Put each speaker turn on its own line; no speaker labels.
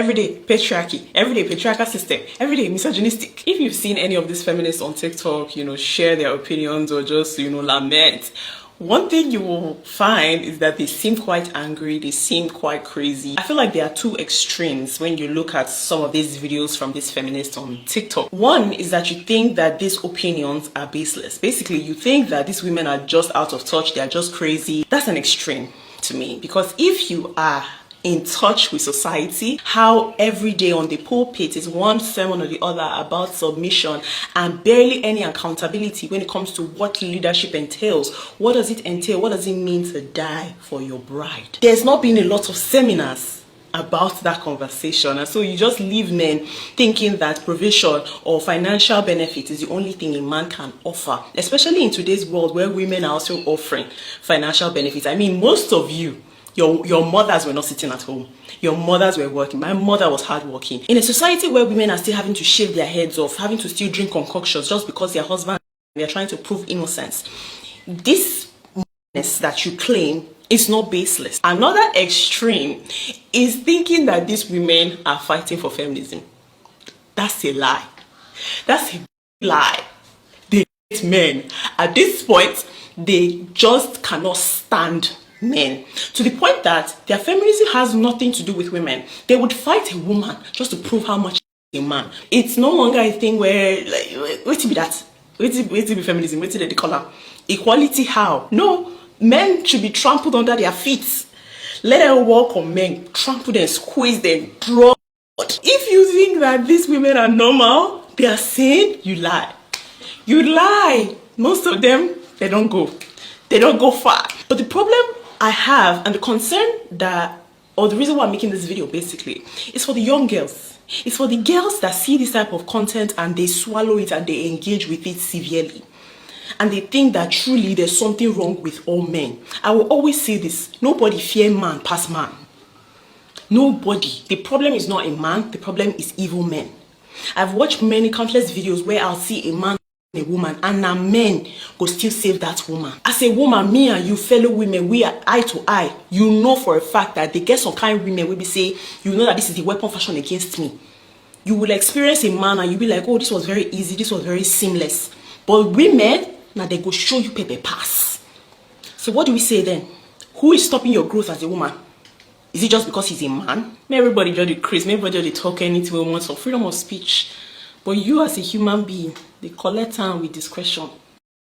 everyday patriarchy, everyday patriarchal system, everyday misogynistic. If you've seen any of these feminists on TikTok, share their opinions or just, lament, one thing you will find is that they seem quite angry, they seem quite crazy. I feel like there are two extremes when you look at some of these videos from these feminists on TikTok. One is that you think that these opinions are baseless. Basically, you think that these women are just out of touch, they are just crazy. That's an extreme to me, because if you are in touch with society, how every day on the pulpit is one sermon or the other about submission and barely any accountability when it comes to what leadership entails. What does it entail? What does it mean to die for your bride? There's not been a lot of seminars about that conversation, and so you just leave men thinking that provision or financial benefit is the only thing a man can offer, especially in today's world where women are also offering financial benefits. I mean, most of you, your mothers were not sitting at home. Your mothers were working. My mother was hardworking. In a society where women are still having to shave their heads off, having to still drink concoctions just because their husband, they are trying to prove innocence, this that you claim is not baseless. Another extreme is thinking that these women are fighting for feminism. That's a lie. That's a lie. They hate men. At this point, they just cannot stand men, to the point that their feminism has nothing to do with women. They would fight a woman just to prove how much a man. It's no longer a thing where, like, wait to be that. Wait to be feminism. Wait to the color. Equality how? No, men should be trampled under their feet. Let them walk on men, trample them, squeeze them, draw. If you think that these women are normal, they are sane, you lie. You lie. Most of them, they don't go far. But the problem I have, and the concern that, or the reason why I'm making this video basically, is for the young girls. It's for the girls that see this type of content and they swallow it and they engage with it severely. And they think that truly there's something wrong with all men. I will always say this: nobody fear man past man. Nobody. The problem is not a man, the problem is evil men. I've watched many countless videos where I'll see a man, a woman, and a men go still save that woman. As a woman, me and you fellow women, we are eye to eye. You know for a fact that they get some kind of women will be say, you know that this is the weapon fashion against me. You will experience a man and you'll be like, oh, this was very easy, this was very seamless. But women, now they go show you paper pass. So what do we say then? Who is stopping your growth as a woman? Is it just because he's a man? May everybody just decrease, may everybody just talk anything we want for freedom of speech. But you as a human being, they collect time with discretion.